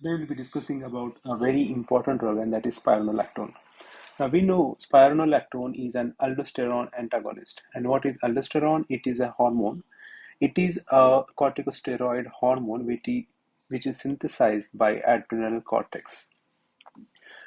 Today we'll be discussing about a very important drug, and that is spironolactone. Now we know spironolactone is an aldosterone antagonist. And what is aldosterone? It is a hormone. It is a corticosteroid hormone which is synthesized by adrenal cortex.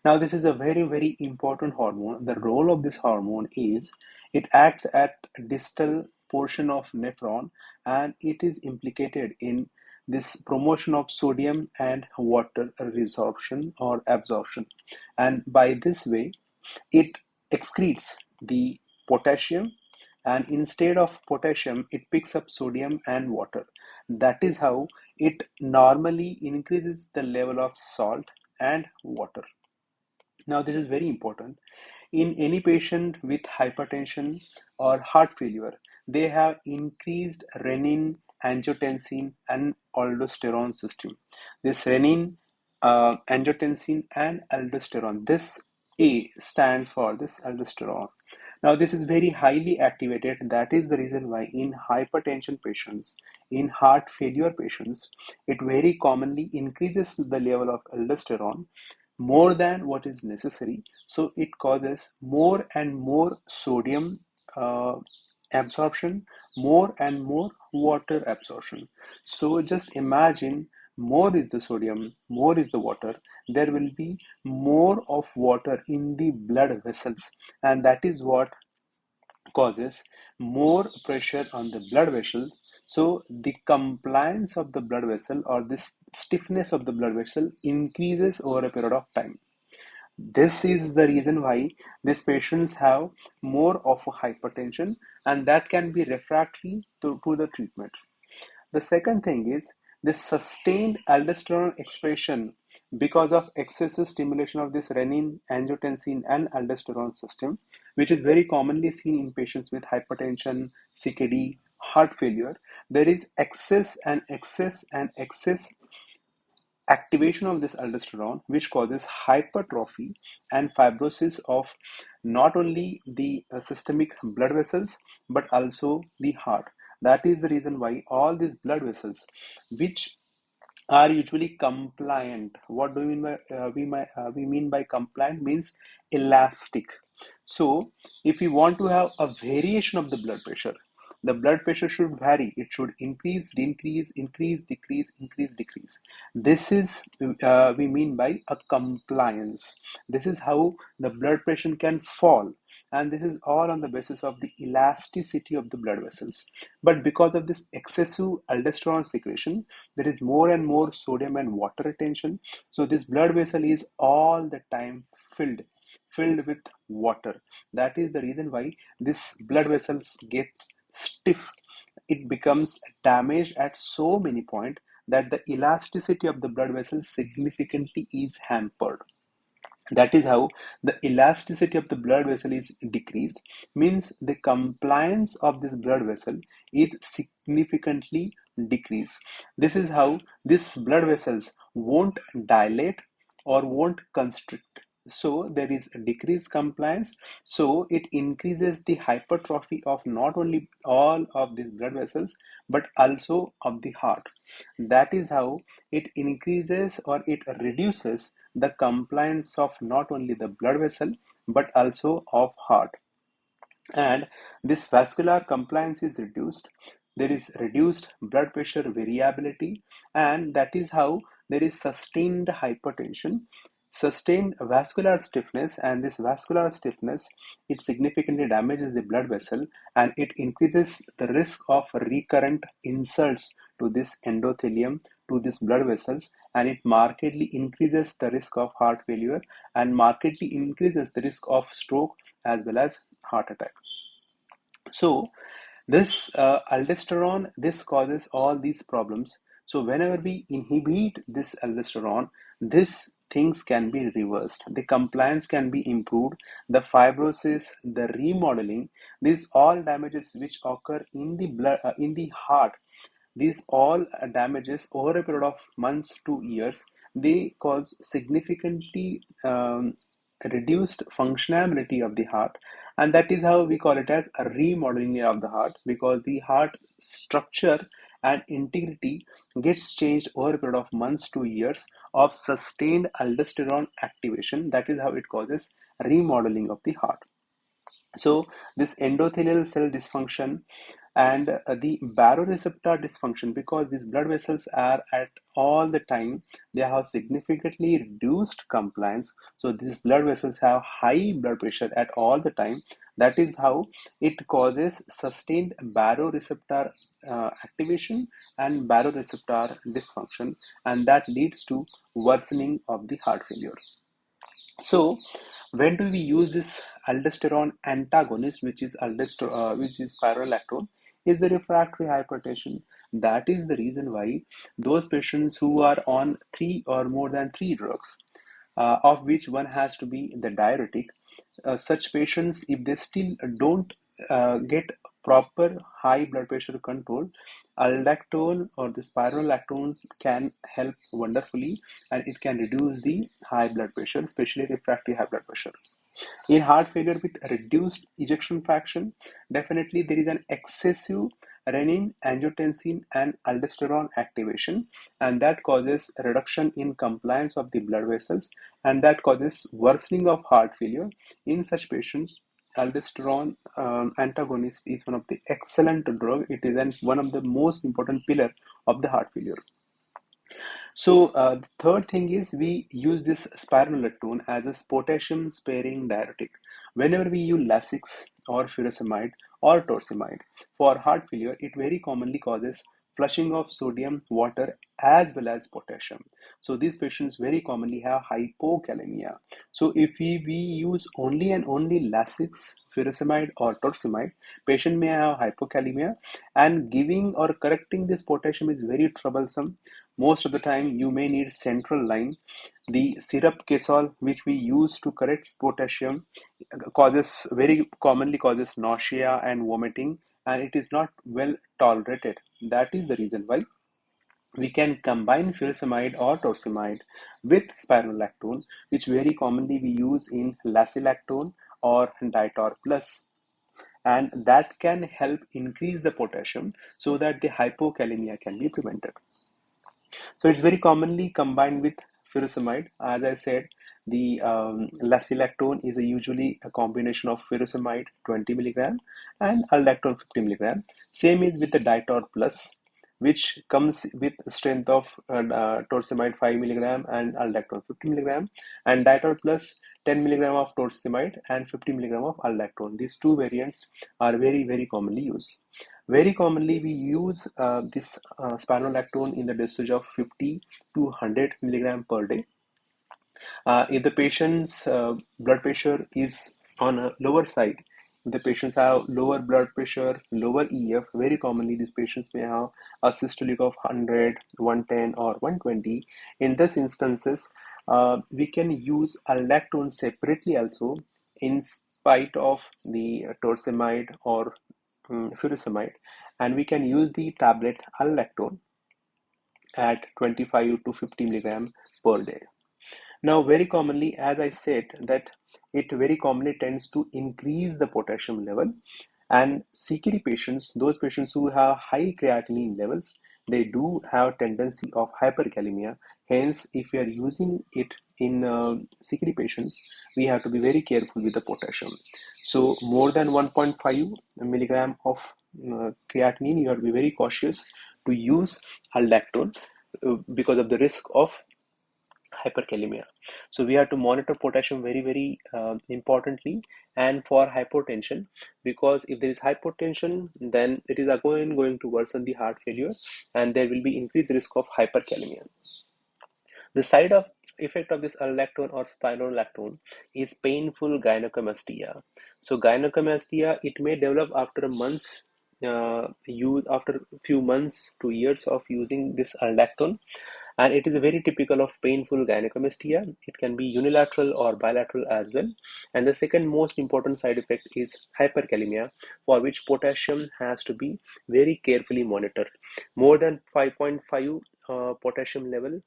Now, this is a very, very important hormone. The role of this hormone is it acts at distal portion of nephron, and it is implicated in this promotion of sodium and water resorption or absorption. And by this way, it excretes the potassium, and instead of potassium, it picks up sodium and water. That is how it normally increases the level of salt and water. Now, this is very important. In any patient with hypertension or heart failure, they have increased renin, angiotensin, and aldosterone system. This renin, angiotensin, and aldosterone. This A stands for this aldosterone. Now, this is very highly activated. That is the reason why in hypertension patients, in heart failure patients, it very commonly increases the level of aldosterone more than what is necessary. So it causes more and more sodium uh, absorption, more and more water absorption. So just imagine, more is the sodium, more is the water, there will be more of water in the blood vessels, and that is what causes more pressure on the blood vessels. So the compliance of the blood vessel, or this stiffness of the blood vessel, increases over a period of time. This is the reason why these patients have more of a hypertension, and that can be refractory to the treatment. The second thing is this sustained aldosterone expression because of excessive stimulation of this renin, angiotensin, and aldosterone system, which is very commonly seen in patients with hypertension, CKD, heart failure. There is excess and excess and excess activation of this aldosterone, which causes hypertrophy and fibrosis of not only the systemic blood vessels but also the heart. That is the reason why all these blood vessels, which are usually compliant. What do we mean by we mean by compliant? Means elastic. So, if we want to have a variation of the blood pressure should vary. It should increase, decrease, increase, decrease, increase, decrease. This is we mean by a compliance. This is how the blood pressure can fall, and this is all on the basis of the elasticity of the blood vessels. But because of this excessive aldosterone secretion, there is more and more sodium and water retention. So this blood vessel is all the time filled with water. That is the reason why this blood vessels get stiff. It becomes damaged at so many points that the elasticity of the blood vessels significantly is hampered. That is how the elasticity of the blood vessel is decreased, means the compliance of this blood vessel is significantly decreased. This is how these blood vessels won't dilate or won't constrict. So there is a decreased compliance. So it increases the hypertrophy of not only all of these blood vessels but also of the heart. That is how it increases or it reduces the compliance of not only the blood vessel but also of heart. And this vascular compliance is reduced. There is reduced blood pressure variability, and that is how there is sustained hypertension, sustained vascular stiffness. And this vascular stiffness, it significantly damages the blood vessel, and it increases the risk of recurrent insults to this endothelium, to these blood vessels, and it markedly increases the risk of heart failure and markedly increases the risk of stroke as well as heart attack. So this aldosterone, this causes all these problems. So whenever we inhibit this aldosterone, these things can be reversed. The compliance can be improved. The fibrosis, the remodeling, these all damages which occur in the blood, in the heart, these all damages over a period of months to years, they cause significantly reduced functionality of the heart, and that is how we call it as a remodeling of the heart, because the heart structure and integrity gets changed over a period of months to years of sustained aldosterone activation. That is how it causes remodeling of the heart. So this endothelial cell dysfunction and the baroreceptor dysfunction, because these blood vessels are at all the time, they have significantly reduced compliance. So these blood vessels have high blood pressure at all the time. That is how it causes sustained baroreceptor activation and baroreceptor dysfunction, and that leads to worsening of the heart failure. So, when do we use this aldosterone antagonist, which is spironolactone, is the refractory hypertension. That is the reason why those patients who are on three or more than three drugs, of which one has to be the diuretic, such patients, if they still don't get proper high blood pressure control, aldactone or the spironolactones can help wonderfully, and it can reduce the high blood pressure, especially refractory high blood pressure. In heart failure with reduced ejection fraction, definitely there is an excessive renin, angiotensin, and aldosterone activation, and that causes a reduction in compliance of the blood vessels, and that causes worsening of heart failure. In such patients, aldosterone antagonist is one of the excellent drug. It is one of the most important pillar of the heart failure. So the third thing is we use this spironolactone as a potassium sparing diuretic. Whenever we use Lasix or furosemide or torsemide for heart failure, it very commonly causes flushing of sodium, water, as well as potassium. So these patients very commonly have hypokalemia. So if we use only and only Lasix, furosemide, or torsemide, patient may have hypokalemia, and giving or correcting this potassium is very troublesome. Most of the time, you may need central line. The syrup Kesol, which we use to correct potassium, causes very commonly causes nausea and vomiting, and it is not well tolerated. That is the reason why we can combine furosemide or torsemide with spironolactone, which very commonly we use in lacilactone or ditor plus, and that can help increase the potassium so that the hypokalemia can be prevented. So it's very commonly combined with furosemide. As I said, the lacilactone is usually a combination of furosemide 20 milligram and aldactone 50 milligram. Same is with the ditor plus, which comes with strength of torsemide 5 milligram and aldactone 50 milligram, and ditor plus 10 milligram of torsemide and 50 milligram of aldactone. These two variants are very commonly used. Very commonly, we use this spironolactone in the dosage of 50 to 100 milligram per day. If the patient's blood pressure is on a lower side, if the patients have lower blood pressure, lower EF, very commonly these patients may have a systolic of 100, 110, or 120. In these instances, we can use aldactone separately also in spite of the torsemide or furosemide, and we can use the tablet aldactone at 25 to 50 milligram per day. Now, very commonly, as I said, that it very commonly tends to increase the potassium level, and CKD patients, those patients who have high creatinine levels, they do have tendency of hyperkalemia. Hence, if we are using it in CKD patients, we have to be very careful with the potassium. So more than 1.5 milligram of creatinine, you have to be very cautious to use aldactone because of the risk of hyperkalemia. So we have to monitor potassium very importantly, and for hypotension, because if there is hypotension, then it is again going to worsen the heart failure, and there will be increased risk of hyperkalemia. The side of effect of this aldactone or spironolactone is painful gynecomastia. So gynecomastia, it may develop after months after a few months to years of using this aldactone, and it is a very typical of painful gynecomastia. It can be unilateral or bilateral as well. And the second most important side effect is hyperkalemia, for which potassium has to be very carefully monitored. More than 5.5 potassium level,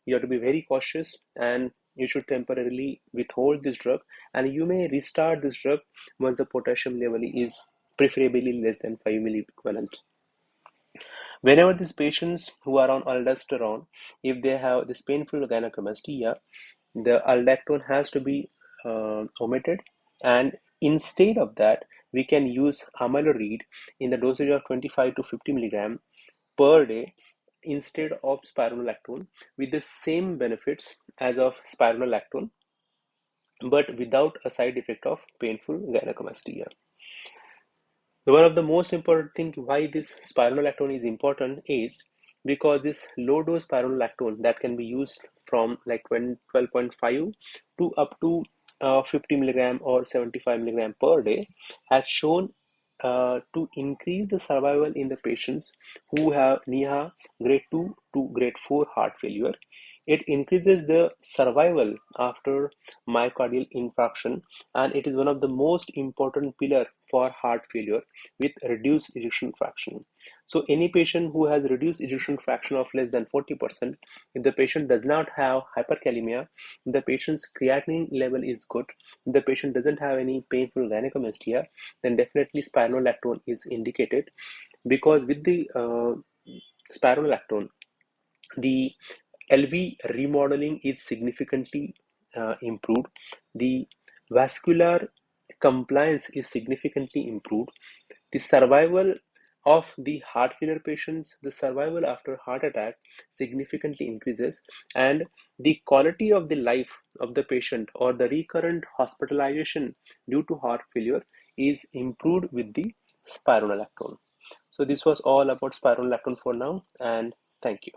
you have to be very cautious, and you should temporarily withhold this drug, and you may restart this drug once the potassium level is preferably less than 5 milliequivalent. Whenever these patients who are on aldosterone, if they have this painful gynecomastia, the aldactone has to be omitted, and instead of that, we can use amiloride in the dosage of 25 to 50 milligram per day instead of spironolactone, with the same benefits as of spironolactone, but without a side effect of painful gynecomastia. One of the most important thing why this spironolactone is important is because this low dose spironolactone that can be used from like 12.5 to up to 50 milligram or 75 milligram per day has shown to increase the survival in the patients who have NIHA grade 2 to grade 4 heart failure. It increases the survival after myocardial infarction, and it is one of the most important pillar for heart failure with reduced ejection fraction. So any patient who has reduced ejection fraction of less than 40%, if the patient does not have hyperkalemia, if the patient's creatinine level is good, if the patient doesn't have any painful gynecomastia, then definitely spironolactone is indicated, because with the spironolactone, the LV remodeling is significantly improved. The vascular compliance is significantly improved. The survival of the heart failure patients, the survival after heart attack significantly increases, and the quality of the life of the patient or the recurrent hospitalization due to heart failure is improved with the spironolactone. So this was all about spironolactone for now, and thank you.